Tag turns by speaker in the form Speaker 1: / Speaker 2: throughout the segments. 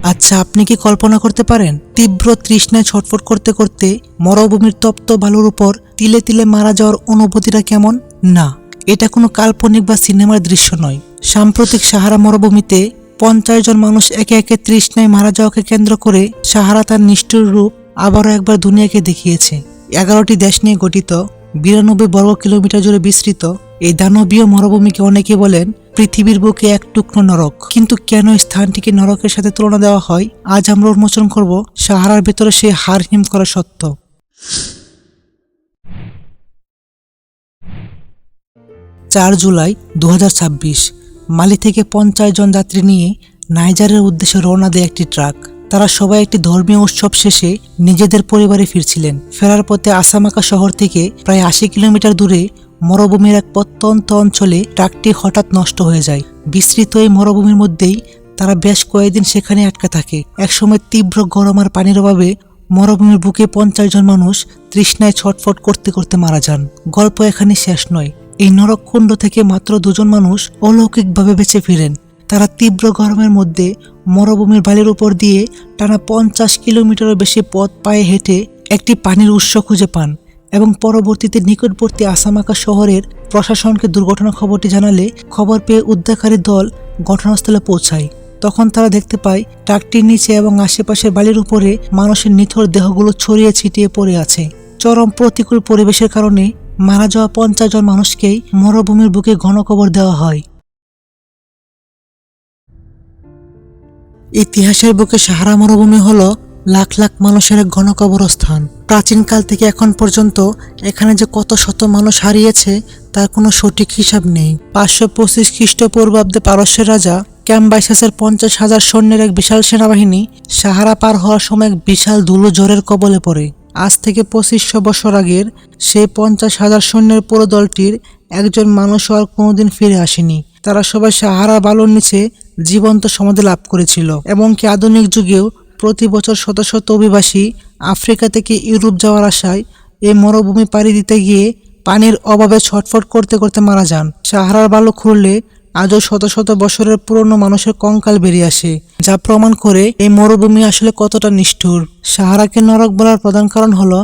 Speaker 1: আচ্ছা, আপনি কি কল্পনা করতে পারেন তীব্র তৃষ্ণায় ছটফট করতে করতে মরুভূমির তপ্ত বালুর উপর তিলে তিলে মারা যাওয়ার অনুভূতিটা কেমন? না, এটা কোনো কাল্পনিক বা সিনেমার দৃশ্য নয়। সাম্প্রতিক সাহারা মরুভূমিতে 50 জন মানুষ একে একে তৃষ্ণায় মারা যাওয়াকে কেন্দ্র করে সাহারা তার নিষ্ঠুর রূপ আবারও একবার দুনিয়াকে দেখিয়েছে। 11টি দেশ নিয়ে গঠিত, 92 বর্গ কিলোমিটার জুড়ে বিস্তৃত এই দানবীয় মরুভূমিকে অনেকে বলেন পৃথিবীর বুকে এক টুকরো নরক। কিন্তু কেন স্থানটিকে নরকের সাথে তুলনা দেওয়া হয়, আজ আমরা উন্মোচন করব সাহারার ভেতরে সেই হাড় হিম করা সত্য। 4 জুলাই 2026 মালি থেকে 50 জন যাত্রী নিয়ে নাইজারের উদ্দেশ্যে রওনা দেয় একটি ট্রাক। তারা সবাই একটি ধর্মীয় উৎসব শেষে নিজেদের পরিবারে ফিরছিলেন। ফেরার পথে আসামাকা শহর থেকে প্রায় 80 কিলোমিটার দূরে মরুভূমির এক প্রত্যন্ত অঞ্চলে ট্রাকটি হঠাৎ নষ্ট হয়ে যায়। বিস্তৃত এই মরুভূমির মধ্যেই তারা বেশ কয়েকদিন সেখানে আটকা থাকে। একসময় তীব্র গরম আর পানির অভাবে মরুভূমির বুকে 50 জন মানুষ তৃষ্ণায় ছটফট করতে করতে মারা যান। গল্প এখানে শেষ নয়। এই নরককুণ্ড থেকে মাত্র 2 জন মানুষ অলৌকিকভাবে বেঁচে ফিরেন। তারা তীব্র গরমের মধ্যে মরুভূমির বালির উপর দিয়ে টানা 50 কিলোমিটারও বেশি পথ পায়ে হেঁটে একটি পানির উৎস খুঁজে পান এবং পরবর্তীতে নিকটবর্তী আসামাকা শহরের প্রশাসনকে দুর্ঘটনা খবরটি জানালে খবর পেয়ে উদ্ধারকারী দল ঘটনাস্থলে পৌঁছায়। তখন তারা দেখতে পায় ট্রাকটির নিচে এবং আশেপাশের বালির উপরে মানুষের নিথর দেহগুলো ছড়িয়ে ছিটিয়ে পড়ে আছে। চরম প্রতিকূল পরিবেশের কারণে মারা যাওয়া 50 জন মানুষকেই মরুভূমির বুকে গণকবর দেওয়া হয়। ইতিহাসের বুকে সাহারা মরুভূমি হল লাখ লাখ মানুষের এক গণকবরস্থান। প্রাচীনকাল থেকে এখন পর্যন্ত এখানে যে কত শত মানুষ হারিয়েছে তার কোনো সঠিক হিসাব নেই। 525 খ্রিস্টপূর্বাব্দে পারস্যের রাজা ক্যাম্বাইসাসের 50,000 সৈন্যের এক বিশাল সেনাবাহিনী সাহারা পার হওয়ার সময় এক বিশাল ধুলো ঝড়ের কবলে পড়ে। আজ থেকে 2500 বছর আগের সেই 50,000 সৈন্যের পুরো দলটির একজন মানুষও আর কোনোদিন ফিরে আসেনি। তারা সবাই সাহারা বালুর নিচে জীবন্ত সমাধি লাভ করেছিল। এমনকি আধুনিক যুগেও প্রতি বছর শত শত অভিবাসী আফ্রিকা থেকে ইউরোপ যাওয়ার আশায় এই মরুভূমি পাড়ি দিতে গিয়ে পানির অভাবে ছটফট করতে করতে মারা যান। সাহারার বালু খুঁড়লে আজও শত শত বছরের পুরনো মানুষের কঙ্কাল বেরিয়ে আসে, যা প্রমাণ করে এই মরুভূমি আসলে কতটা নিষ্ঠুর। সাহারাকে নরক বলার প্রধান কারণ হলো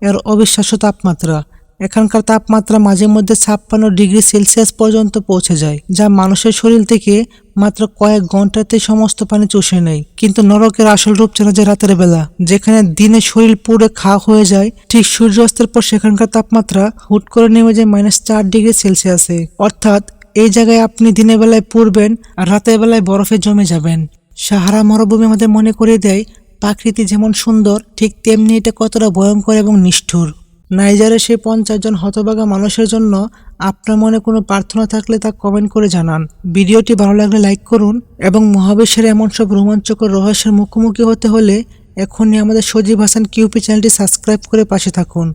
Speaker 1: এর অবিশ্বাস্য তাপমাত্রা। এখানকার তাপমাত্রা মাঝে মধ্যে 56 ডিগ্রি সেলসিয়াস পর্যন্ত পৌঁছে যায়, যা মানুষের শরীর থেকে মাত্র কয়েক ঘন্টাতে সমস্ত পানি চুষে নেয়। কিন্তু নরকের আসল রূপ চেনা যায় রাতের বেলা, যেখানে দিনে শরীর পুড়ে খাওয়া হয়ে যায়, ঠিক সূর্যাস্তের পর সেখানকার তাপমাত্রা হুট করে নেমে যায় -4 ডিগ্রি সেলসিয়াসে। অর্থাৎ এই জায়গায় আপনি দিনের বেলায় পুড়বেন আর রাতের বেলায় বরফে জমে যাবেন। সাহারা মরুভূমি আমাদের মনে করিয়ে দেয় প্রকৃতি যেমন সুন্দর, ঠিক তেমনি এটা কতটা ভয়ঙ্কর এবং নিষ্ঠুর। নাইজারের সেই 50 জন হতভাগা মানুষের জন্য আপনার মনে কোনো প্রার্থনা থাকলে তা কমেন্ট করে জানান। ভিডিওটি ভালো লাগলে লাইক করুন এবং মহাবিশ্বের এমন সব রোমাঞ্চকর রহস্যের মুখোমুখি হতে হলে এখনই আমাদের সজীব হাসান কিউপি চ্যানেলটি সাবস্ক্রাইব করে পাশে থাকুন।